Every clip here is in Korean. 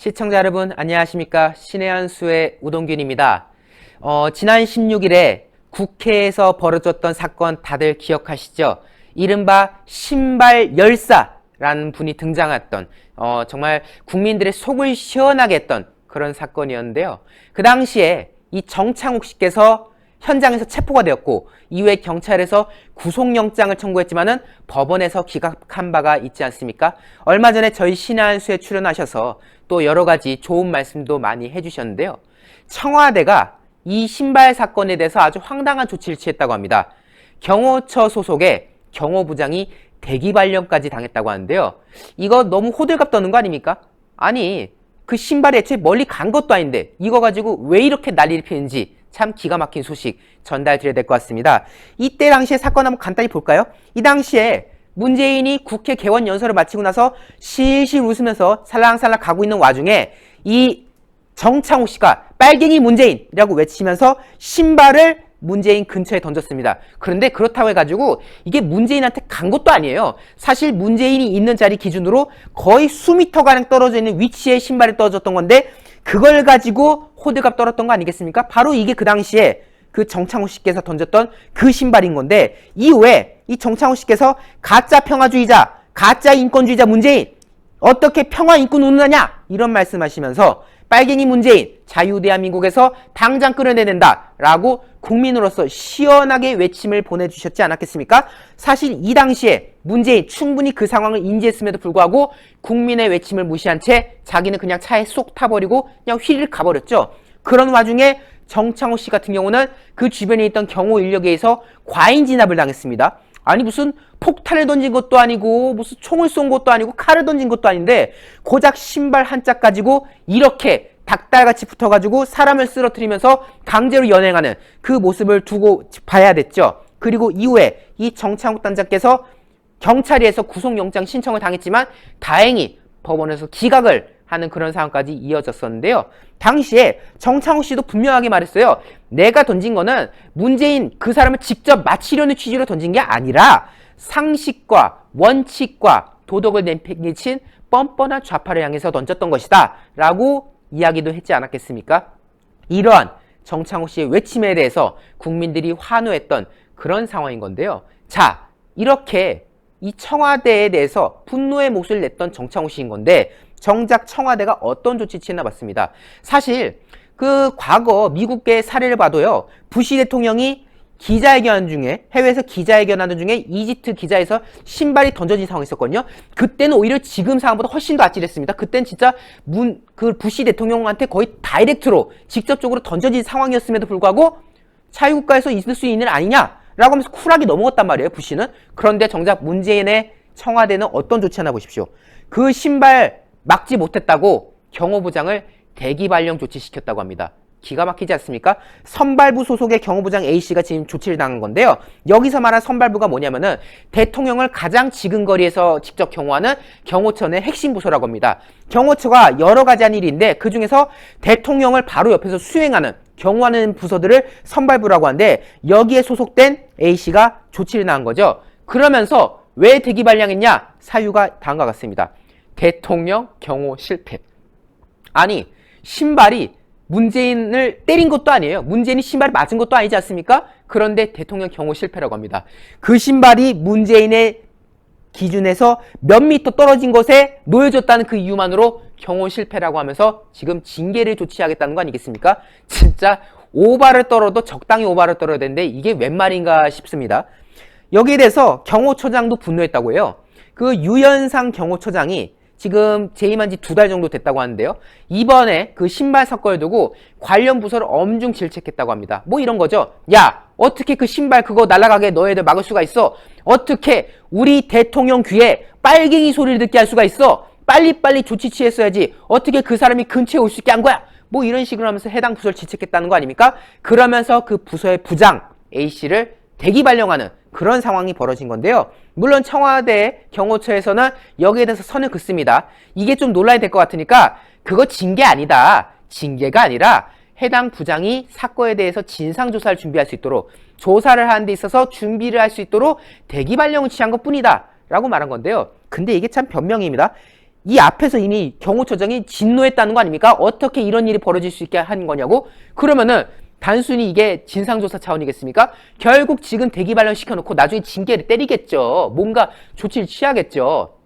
시청자 여러분 안녕하십니까? 신의 한 수의 우동균입니다. 지난 16일에 국회에서 벌어졌던 사건 다들 기억하시죠? 이른바 신발 열사라는 분이 등장했던 정말 국민들의 속을 시원하게 했던 그런 사건이었는데요. 그 당시에 이 정창욱 씨께서 현장에서 체포가 되었고 이후에 경찰에서 구속영장을 청구했지만은 법원에서 기각한 바가 있지 않습니까? 얼마 전에 저희 신의 한 수에 출연하셔서 또 여러 가지 좋은 말씀도 많이 해주셨는데요. 청와대가 이 신발 사건에 대해서 아주 황당한 조치를 취했다고 합니다. 경호처 소속의 경호부장이 대기발령까지 당했다고 하는데요. 이거 너무 호들갑 떠는 거 아닙니까? 아니, 그 신발이 애초에 멀리 간 것도 아닌데 이거 가지고 왜 이렇게 난리를 피는지 참 기가 막힌 소식 전달드려야 될 것 같습니다. 이때 당시의 사건 한번 간단히 볼까요? 이 당시에 문재인이 국회 개원 연설을 마치고 나서 실실 웃으면서 살랑살랑 가고 있는 와중에 이 정창욱 씨가 빨갱이 문재인이라고 외치면서 신발을 문재인 근처에 던졌습니다. 그런데 그렇다고 해가지고 이게 문재인한테 간 것도 아니에요. 사실 문재인이 있는 자리 기준으로 거의 수미터가량 떨어져 있는 위치에 신발이 떨어졌던 건데 그걸 가지고 호들갑 떨었던 거 아니겠습니까? 바로 이게 그 당시에 그 정창욱 씨께서 던졌던 그 신발인 건데 이후에 이 정창욱 씨께서 가짜 평화주의자, 가짜 인권주의자 문재인 어떻게 평화 인권 운운하냐 이런 말씀하시면서 빨갱이 문재인 자유대한민국에서 당장 끌어내야 된다라고 국민으로서 시원하게 외침을 보내주셨지 않았겠습니까? 사실 이 당시에 문재인 충분히 그 상황을 인지했음에도 불구하고 국민의 외침을 무시한 채 자기는 그냥 차에 쏙 타버리고 그냥 휘리를 가버렸죠. 그런 와중에 정창욱 씨 같은 경우는 그 주변에 있던 경호 인력에 의해서 과잉 진압을 당했습니다. 아니 무슨 폭탄을 던진 것도 아니고 무슨 총을 쏜 것도 아니고 칼을 던진 것도 아닌데 고작 신발 한 짝 가지고 이렇게 닭달같이 붙어가지고 사람을 쓰러뜨리면서 강제로 연행하는 그 모습을 두고 봐야 됐죠. 그리고 이후에 이 정창욱 단장께서 경찰에서 구속영장 신청을 당했지만 다행히 법원에서 기각을 하는 그런 상황까지 이어졌었는데요. 당시에 정창욱 씨도 분명하게 말했어요. 내가 던진 거는 문재인 그 사람을 직접 마치려는 취지로 던진 게 아니라 상식과 원칙과 도덕을 내팽개친 뻔뻔한 좌파를 향해서 던졌던 것이다 라고 이야기도 했지 않았겠습니까? 이러한 정창욱 씨의 외침에 대해서 국민들이 환호했던 그런 상황인 건데요. 자, 이렇게 이 청와대에 대해서 분노의 목소리를 냈던 정창욱 씨인 건데 정작 청와대가 어떤 조치 취했나 봤습니다. 사실 그 과거 미국의 사례를 봐도요. 부시 대통령이 기자회견 중에 해외에서 기자회견하는 중에 이집트 기자에서 신발이 던져진 상황이 있었거든요. 그때는 오히려 지금 상황보다 훨씬 더 아찔했습니다. 그때는 진짜 그 부시 대통령한테 거의 다이렉트로 직접적으로 던져진 상황이었음에도 불구하고 자유국가에서 있을 수 있는 일 아니냐라고 하면서 쿨하게 넘어갔단 말이에요. 부시는. 그런데 정작 문재인의 청와대는 어떤 조치하나 보십시오. 그 신발 막지 못했다고 경호부장을 대기발령 조치시켰다고 합니다. 기가 막히지 않습니까? 선발부 소속의 경호부장 A씨가 지금 조치를 당한 건데요. 여기서 말한 선발부가 뭐냐면은 대통령을 가장 지근거리에서 직접 경호하는 경호처 내 핵심 부서라고 합니다. 경호처가 여러 가지 한 일인데 그중에서 대통령을 바로 옆에서 수행하는 경호하는 부서들을 선발부라고 하는데 여기에 소속된 A씨가 조치를 당한 거죠. 그러면서 왜 대기발령했냐? 사유가 다음과 같습니다. 대통령 경호 실패. 아니 신발이 문재인을 때린 것도 아니에요. 문재인이 신발을 맞은 것도 아니지 않습니까? 그런데 대통령 경호 실패라고 합니다. 그 신발이 문재인의 기준에서 몇 미터 떨어진 곳에 놓여졌다는 그 이유만으로 경호 실패라고 하면서 지금 징계를 조치하겠다는 거 아니겠습니까? 진짜 오바를 떨어도 적당히 오바를 떨어야 되는데 이게 웬 말인가 싶습니다. 여기에 대해서 경호처장도 분노했다고 해요. 그 유현상 경호처장이 지금 재임한 지 2달 정도 됐다고 하는데요. 이번에 그 신발 사건을 두고 관련 부서를 엄중 질책했다고 합니다. 뭐 이런 거죠. 야, 어떻게 그 신발 그거 날아가게 너희들 막을 수가 있어? 어떻게 우리 대통령 귀에 빨갱이 소리를 듣게 할 수가 있어? 빨리빨리 조치 취했어야지. 어떻게 그 사람이 근처에 올 수 있게 한 거야? 뭐 이런 식으로 하면서 해당 부서를 질책했다는 거 아닙니까? 그러면서 그 부서의 부장 A씨를 대기발령하는 그런 상황이 벌어진 건데요. 물론 청와대 경호처에서는 여기에 대해서 선을 긋습니다. 이게 좀 논란이 될 것 같으니까 그거 징계 아니다. 징계가 아니라 해당 부장이 사건에 대해서 진상조사를 준비할 수 있도록 조사를 하는 데 있어서 준비를 할 수 있도록 대기발령을 취한 것뿐이다 라고 말한 건데요. 근데 이게 참 변명입니다. 이 앞에서 이미 경호처장이 진노했다는 거 아닙니까? 어떻게 이런 일이 벌어질 수 있게 한 거냐고? 그러면은 단순히 이게 진상조사 차원이겠습니까? 결국 지금 대기발령 시켜놓고 나중에 징계를 때리겠죠. 뭔가 조치를 취하겠죠.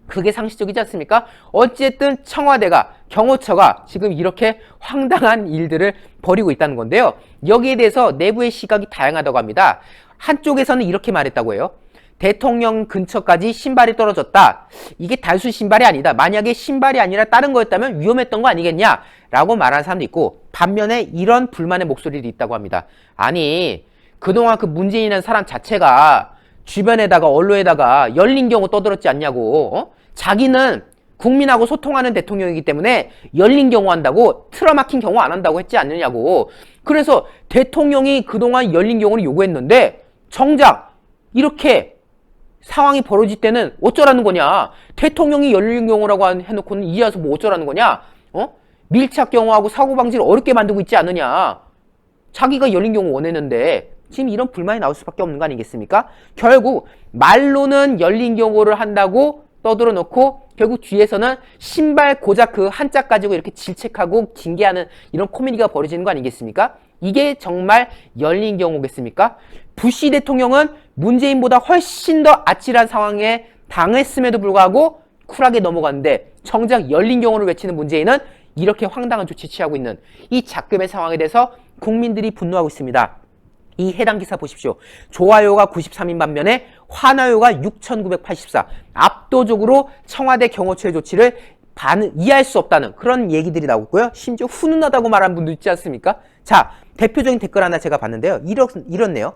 그게 상식적이지 않습니까? 어쨌든 청와대가, 경호처가 지금 이렇게 황당한 일들을 벌이고 있다는 건데요. 여기에 대해서 내부의 시각이 다양하다고 합니다. 한쪽에서는 이렇게 말했다고 해요. 대통령 근처까지 신발이 떨어졌다. 이게 단순 신발이 아니다. 만약에 신발이 아니라 다른 거였다면 위험했던 거 아니겠냐? 라고 말하는 사람도 있고, 반면에 이런 불만의 목소리도 있다고 합니다. 아니, 그동안 그 문재인이라는 사람 자체가 주변에다가 언론에다가 열린 경우 떠들었지 않냐고. 자기는 국민하고 소통하는 대통령이기 때문에 열린 경우 한다고, 틀어막힌 경우 안 한다고 했지 않느냐고. 그래서 대통령이 그동안 열린 경우를 요구했는데 정작 이렇게 상황이 벌어질 때는 어쩌라는 거냐. 대통령이 열린 경우라고 해놓고는 이제 와서 뭐 어쩌라는 거냐. 밀착 경우하고 사고 방지를 어렵게 만들고 있지 않느냐. 자기가 열린 경우 원했는데 지금 이런 불만이 나올 수밖에 없는 거 아니겠습니까? 결국 말로는 열린 경우를 한다고 떠들어 놓고 결국 뒤에서는 신발 고작 그 한짝 가지고 이렇게 질책하고 징계하는 이런 코미디가 벌어지는 거 아니겠습니까? 이게 정말 열린 경우겠습니까? 부시 대통령은 문재인보다 훨씬 더 아찔한 상황에 당했음에도 불구하고 쿨하게 넘어갔는데 정작 열린 경우를 외치는 문재인은 이렇게 황당한 조치 취하고 있는 이 작금의 상황에 대해서 국민들이 분노하고 있습니다. 이 해당 기사 보십시오. 좋아요가 93인 반면에 화나요가 6,984. 압도적으로 청와대 경호처의 조치를 이해할 수 없다는 그런 얘기들이 나오고 있고요. 심지어 훈훈하다고 말하는 분도 있지 않습니까? 자, 대표적인 댓글 하나 제가 봤는데요. 이렇네요.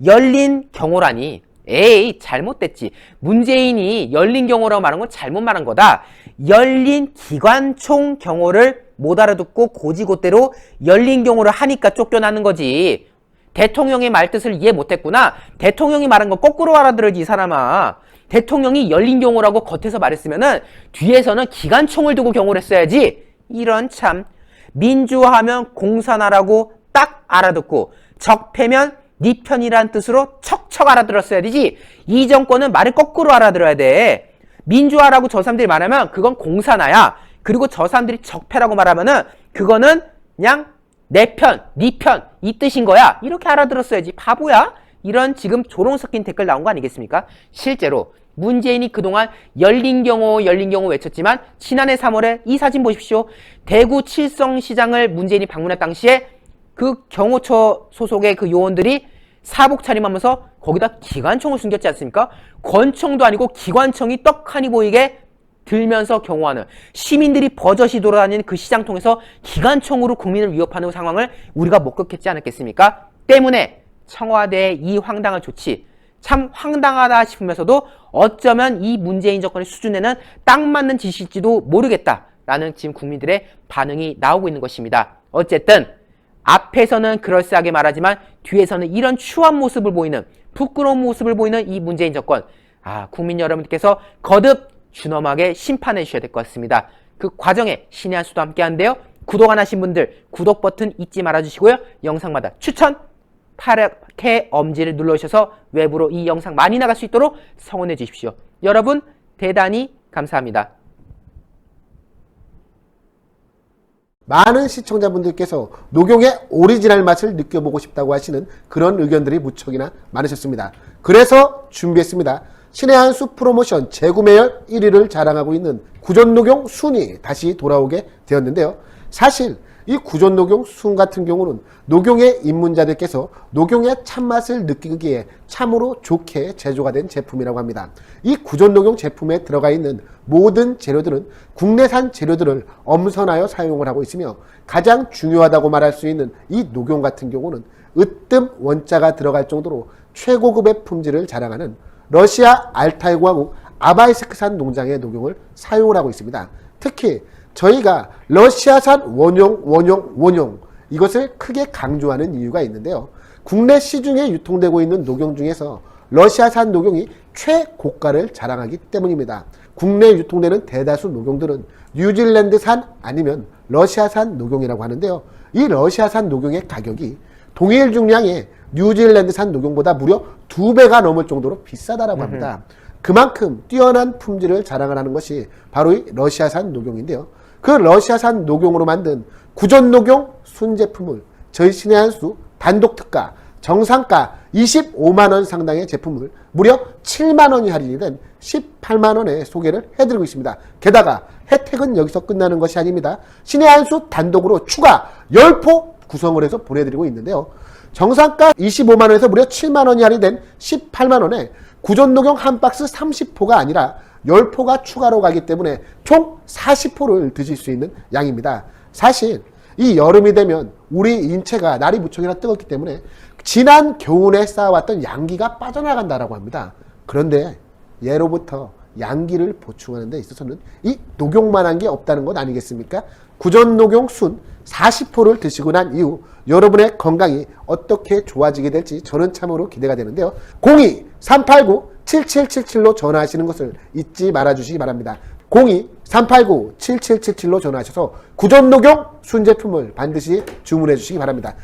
열린 경호라니. 에이, 잘못됐지. 문재인이 열린 경호라고 말한 건 잘못 말한 거다. 열린 기관총 경호를 못 알아듣고 고지고대로 열린 경호를 하니까 쫓겨나는 거지. 대통령의 말뜻을 이해 못했구나. 대통령이 말한 거 거꾸로 알아들어야지, 이 사람아. 대통령이 열린 경호라고 겉에서 말했으면은 뒤에서는 기관총을 두고 경호를 했어야지. 이런 참. 민주화하면 공산화라고 딱 알아듣고 적폐면 네 편이란 뜻으로 척척 알아들었어야 되지. 이 정권은 말을 거꾸로 알아들어야 돼. 민주화라고 저 사람들이 말하면 그건 공산화야. 그리고 저 사람들이 적폐라고 말하면은 그거는 그냥 내 편, 네 편, 이 뜻인 거야. 이렇게 알아들었어야지. 바보야? 이런 지금 조롱 섞인 댓글 나온 거 아니겠습니까? 실제로 문재인이 그동안 열린 경우 외쳤지만 지난해 3월에 이 사진 보십시오. 대구 칠성시장을 문재인이 방문할 당시에 그 경호처 소속의 그 요원들이 사복 차림하면서 거기다 기관총을 숨겼지 않습니까? 권총도 아니고 기관총이 떡하니 보이게 들면서 경호하는 시민들이 버젓이 돌아다니는 그 시장 통해서 기관총으로 국민을 위협하는 상황을 우리가 목격했지 않았겠습니까? 때문에 청와대의 이 황당한 조치 참 황당하다 싶으면서도 어쩌면 이 문재인 정권의 수준에는 딱 맞는 짓일지도 모르겠다라는 지금 국민들의 반응이 나오고 있는 것입니다. 어쨌든 앞에서는 그럴싸하게 말하지만 뒤에서는 이런 추한 모습을 보이는 부끄러운 모습을 보이는 이 문재인 정권, 국민 여러분께서 거듭 준엄하게 심판해 주셔야 될 것 같습니다. 그 과정에 신의 한 수도 함께 하는데요. 구독 안 하신 분들 구독 버튼 잊지 말아주시고요. 영상마다 추천, 파랗게 엄지를 눌러주셔서 외부로 이 영상 많이 나갈 수 있도록 성원해 주십시오. 여러분 대단히 감사합니다. 많은 시청자분들께서 녹용의 오리지널 맛을 느껴보고 싶다고 하시는 그런 의견들이 무척이나 많으셨습니다. 그래서 준비했습니다. 신의 한 수 프로모션 재구매율 1위를 자랑하고 있는 구전녹용 순이 다시 돌아오게 되었는데요. 사실 이 구전녹용 순 같은 경우는 녹용의 입문자들께서 녹용의 참맛을 느끼기에 참으로 좋게 제조가 된 제품이라고 합니다. 이 구전녹용 제품에 들어가 있는 모든 재료들은 국내산 재료들을 엄선하여 사용을 하고 있으며 가장 중요하다고 말할 수 있는 이 녹용 같은 경우는 으뜸 원자가 들어갈 정도로 최고급의 품질을 자랑하는 러시아 알타이 공화국 아바이스크산 농장의 녹용을 사용을 하고 있습니다. 특히 저희가 러시아산 원용 이것을 크게 강조하는 이유가 있는데요. 국내 시중에 유통되고 있는 녹용 중에서 러시아산 녹용이 최고가를 자랑하기 때문입니다. 국내에 유통되는 대다수 녹용들은 뉴질랜드산 아니면 러시아산 녹용이라고 하는데요. 이 러시아산 녹용의 가격이 동일 중량의 뉴질랜드산 녹용보다 무려 2배가 넘을 정도로 비싸다라고 합니다. 그만큼 뛰어난 품질을 자랑을 하는 것이 바로 이 러시아산 녹용인데요. 그 러시아산 녹용으로 만든 구전 녹용 순제품을 저희 신의 한 수 단독 특가 정상가 25만원 상당의 제품을 무려 7만원이 할인이 된 18만원에 소개를 해드리고 있습니다. 게다가 혜택은 여기서 끝나는 것이 아닙니다. 신의 한 수 단독으로 추가 10포 구성을 해서 보내드리고 있는데요. 정상가 25만원에서 무려 7만원이 할인된 18만원에 구전녹용 한 박스 30포가 아니라 10포가 추가로 가기 때문에 총 40포를 드실 수 있는 양입니다. 사실 이 여름이 되면 우리 인체가 날이 무척이나 뜨겁기 때문에 지난 겨울에 쌓아왔던 양기가 빠져나간다라고 합니다. 그런데 예로부터 양기를 보충하는 데 있어서는 이 녹용만한 게 없다는 것 아니겠습니까? 구전녹용 순 40포를 드시고 난 이후 여러분의 건강이 어떻게 좋아지게 될지 저는 참으로 기대가 되는데요. 02-389-7777로 전화하시는 것을 잊지 말아주시기 바랍니다. 02-389-7777로 전화하셔서 구전녹용 순제품을 반드시 주문해 주시기 바랍니다.